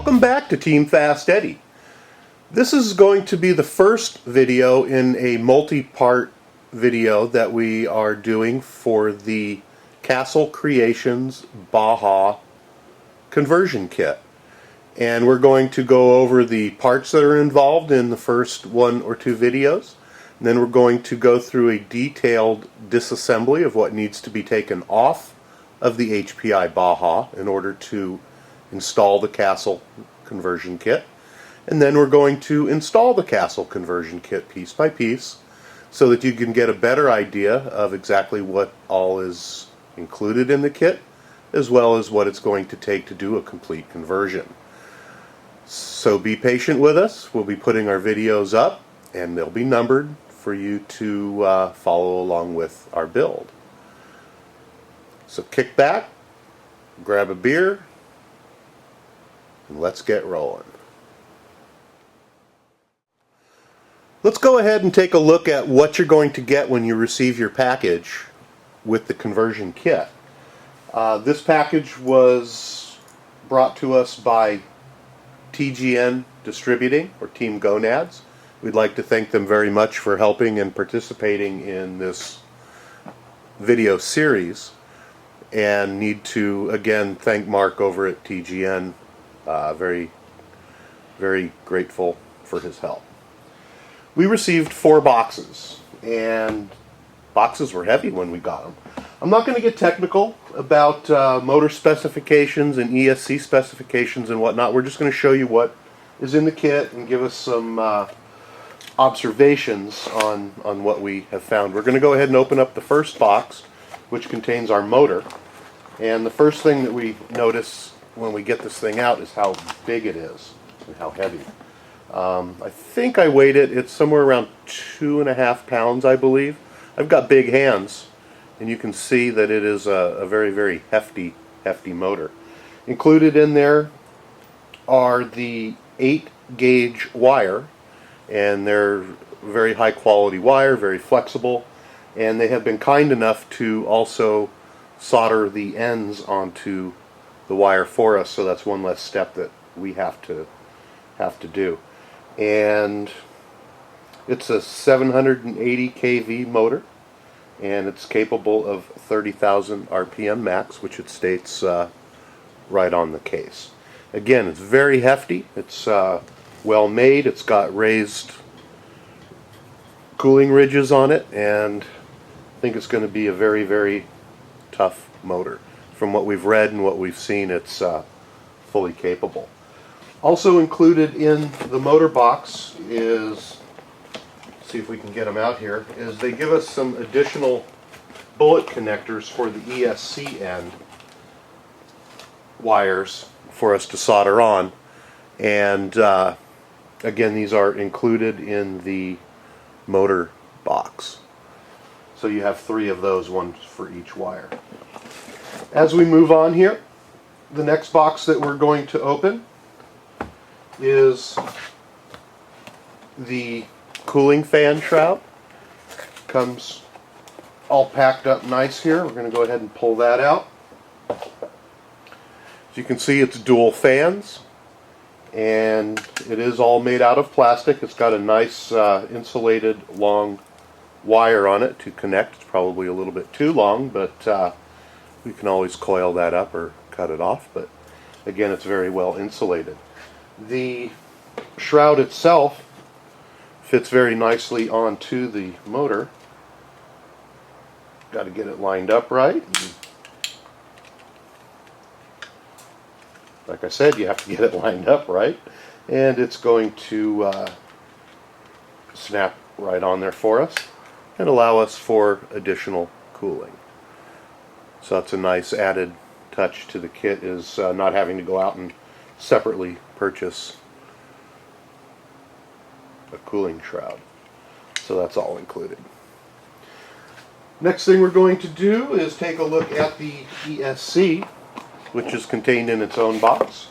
Welcome back to Team FastEddy. This is going to be the first video in a multi-part video that we are doing for the Castle Creations Baja conversion kit. And we're going to go over the parts that are involved in the first one or two videos. And then we're going to go through a detailed disassembly of what needs to be taken off of the HPI Baja in order to install the Castle conversion kit. And then we're going to install the Castle conversion kit piece by piece so that you can get a better idea of exactly what all is included in the kit, as well as what it's going to take to do a complete conversion. So be patient with us. We'll be putting our videos up and they'll be numbered for you to follow along with our build. So kick back, grab a beer, and let's get rolling. Let's go ahead and take a look at what you're going to get when you receive your package with the conversion kit. This package was brought to us by TGN Distributing, or Team Gonads. We'd like to thank them very much for helping and participating in this video series, and need to again thank Mark over at TGN. Very, very grateful for his help. We received 4 boxes, and boxes were heavy when we got them. I'm not going to get technical about motor specifications and ESC specifications and whatnot. We're just going to show you what is in the kit and give us some observations on what we have found. We're going to go ahead and open up the first box, which contains our motor. And the first thing that we notice when we get this thing out is how big it is and how heavy. I think I weighed it. It's somewhere around 2.5 pounds, I believe. I've got big hands, and you can see that it is a very, very hefty motor. Included in there are the 8-gauge wire, and they're very high quality wire, very flexible, and they have been kind enough to also solder the ends onto the wire for us, so that's one less step that we have to do. And it's a 780 kV motor, and it's capable of 30,000 RPM max, which it states right on the case. Again, it's very hefty. It's well made. It's got raised cooling ridges on it, and I think it's going to be a very, very tough motor. From what we've read and what we've seen, it's fully capable. Also included in the motor box is, see if we can get them out here, is they give us some additional bullet connectors for the ESC end wires for us to solder on. And again, these are included in the motor box. So you have 3 of those, one for each wire. As we move on here, the next box that we're going to open is the Cooling Fan Shroud. Comes all packed up nice here. We're going to go ahead and pull that out. As you can see, it's dual fans, and it is all made out of plastic. It's got a nice insulated long wire on it to connect. It's probably a little bit too long, but we can always coil that up or cut it off. But again, it's very well insulated. The shroud itself fits very nicely onto the motor. Got to get it lined up right. Like I said, you have to get it lined up right, and it's going to snap right on there for us and allow us for additional cooling. So that's a nice added touch to the kit, is not having to go out and separately purchase a cooling shroud. So that's all included. Next thing we're going to do is take a look at the ESC, which is contained in its own box.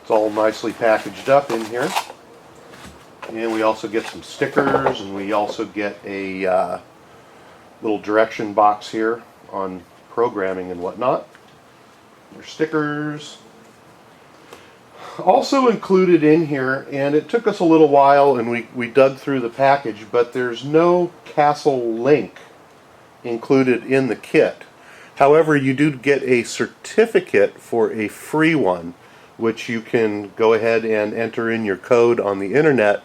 It's all nicely packaged up in here. And we also get some stickers, and we also get a little direction box here on programming and whatnot. Your stickers. Also included in here, and it took us a little while and we dug through the package, but there's no Castle link included in the kit. However, you do get a certificate for a free one, which you can go ahead and enter in your code on the internet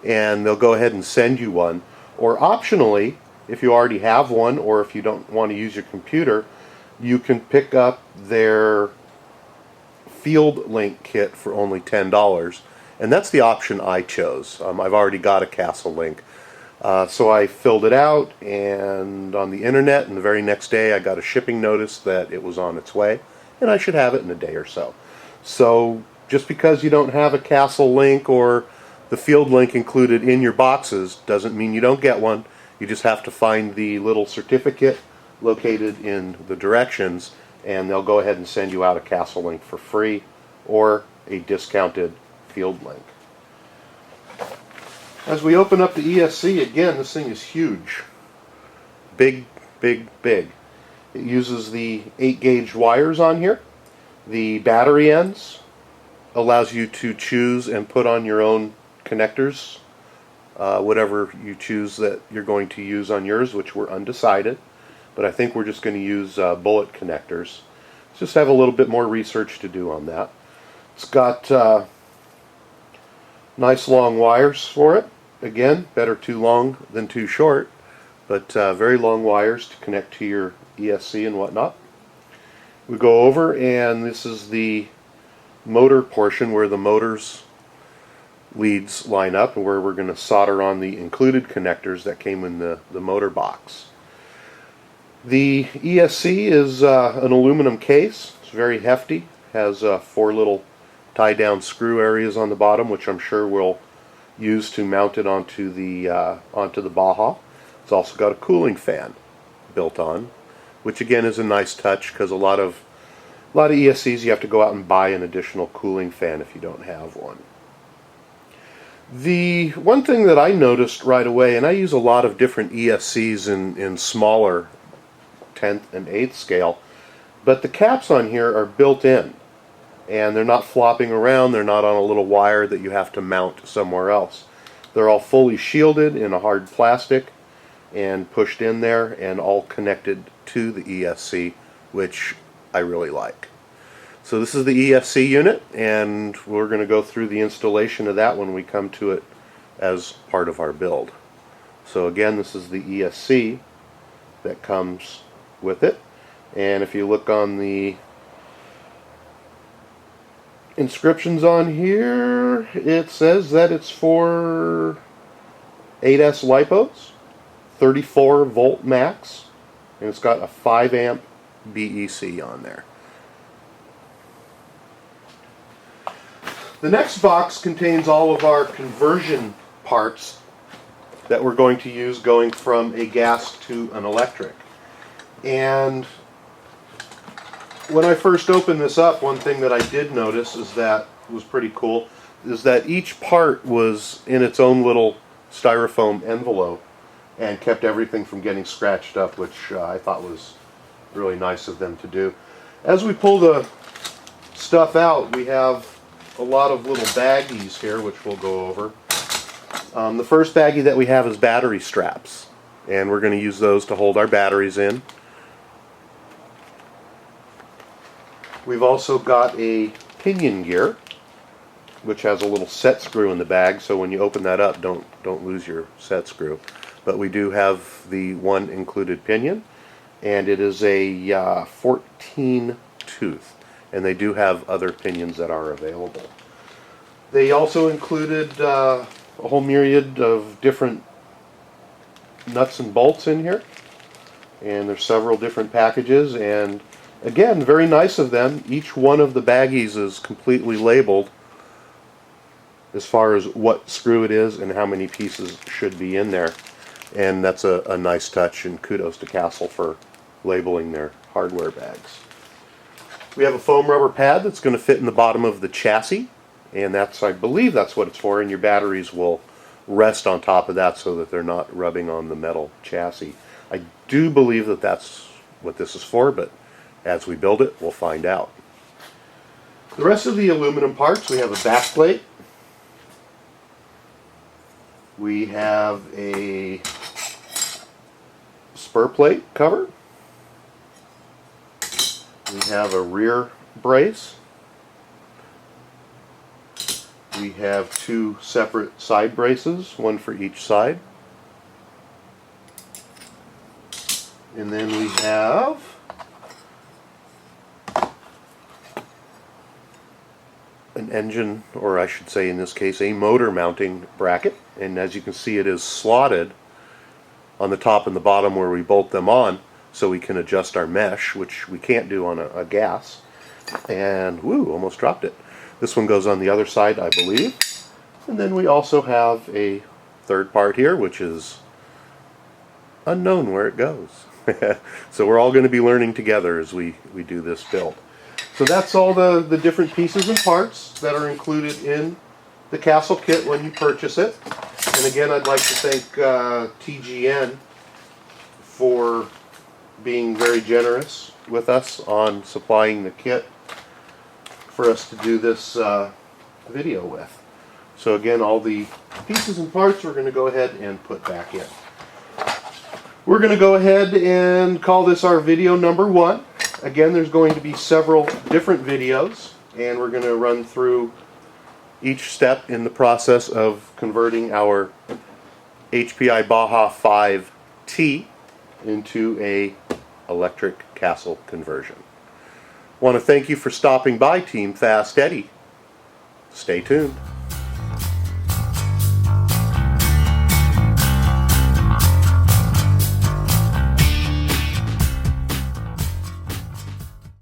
and they'll go ahead and send you one. Or optionally, if you already have one or if you don't want to use your computer, you can pick up their Field Link kit for only $10, and that's the option I chose. I've already got a Castle Link, so I filled it out and on the internet, and the very next day I got a shipping notice that it was on its way, and I should have it in a day or so. So just because you don't have a Castle Link or the Field Link included in your boxes doesn't mean you don't get one. You just have to find the little certificate located in the directions, and they'll go ahead and send you out a Castle Link for free or a discounted Field Link. As we open up the ESC, again, this thing is huge. Big, big, big. It uses the 8-gauge wires on here. The battery ends allows you to choose and put on your own connectors, whatever you choose that you're going to use on yours, which we're undecided. But I think we're just going to use bullet connectors. Just have a little bit more research to do on that. It's got nice long wires for it. Again, better too long than too short, but very long wires to connect to your ESC and whatnot. We go over, and this is the motor portion where the motor's leads line up and where we're going to solder on the included connectors that came in the motor box. The ESC is an aluminum case. It's very hefty. Has 4 little tie-down screw areas on the bottom, which I'm sure we'll use to mount it onto the Baja. It's also got a cooling fan built on, which again is a nice touch because a lot of ESCs you have to go out and buy an additional cooling fan if you don't have one. The one thing that I noticed right away, and I use a lot of different ESCs in smaller 10th and 8th scale, but the caps on here are built in and they're not flopping around. They're not on a little wire that you have to mount somewhere else. They're all fully shielded in a hard plastic and pushed in there and all connected to the ESC, which I really like. So this is the ESC unit, and we're going to go through the installation of that when we come to it as part of our build. So again, this is the ESC that comes with it, and if you look on the inscriptions on here, it says that it's for 8S LiPos, 34 volt max, and it's got a 5 amp BEC on there. The next box contains all of our conversion parts that we're going to use going from a gas to an electric. And when I first opened this up, one thing that I did notice is that was pretty cool, is that each part was in its own little styrofoam envelope and kept everything from getting scratched up, which I thought was really nice of them to do. As we pull the stuff out, we have a lot of little baggies here, which we'll go over. The first baggie that we have is battery straps, and we're going to use those to hold our batteries in. We've also got a pinion gear, which has a little set screw in the bag, so when you open that up, don't lose your set screw. But we do have the one included pinion, and it is a 14 tooth, and they do have other pinions that are available. They also included a whole myriad of different nuts and bolts in here, and there's several different packages, and again, very nice of them. Each one of the baggies is completely labeled as far as what screw it is and how many pieces should be in there. And that's a nice touch, and kudos to Castle for labeling their hardware bags. We have a foam rubber pad that's going to fit in the bottom of the chassis, and that's, I believe that's what it's for, and your batteries will rest on top of that so that they're not rubbing on the metal chassis. I do believe that that's what this is for, but as we build it, we'll find out. The rest of the aluminum parts, we have a back plate. We have a spur plate cover. We have a rear brace. We have two separate side braces, one for each side. And then we have an engine, or I should say in this case a motor mounting bracket, and as you can see it is slotted on the top and the bottom where we bolt them on so we can adjust our mesh, which we can't do on a gas. And whoo, almost dropped it. This one goes on the other side, I believe. And then we also have a third part here, which is unknown where it goes. So we're all going to be learning together as we do this build. So that's all the different pieces and parts that are included in the Castle kit when you purchase it. And again, I'd like to thank TGN for being very generous with us on supplying the kit for us to do this video with. So again, all the pieces and parts we're going to go ahead and put back in. We're going to go ahead and call this our video number 1. Again, there's going to be several different videos, and we're going to run through each step in the process of converting our HPI Baja 5T into a electric castle conversion. Want to thank you for stopping by, Team FastEddy. Stay tuned.